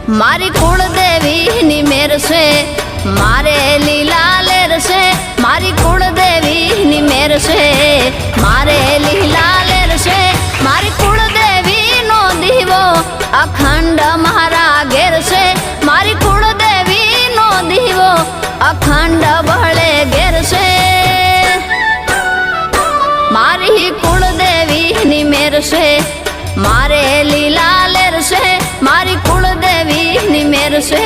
मारी कुलदेवी नी मेर से मारे लीला लेर से मारी कुलदेवी नी मेर से मारे लीला लेर से मारी कुलदेवी नो दीवो अखंड महारा घेर से मारी कुलदेवी नो दीवो अखंड बहले घेर से मारी कुलदेवी नी मेर से मारे लीला लेर से मारी कुलदेवी नी मेर से।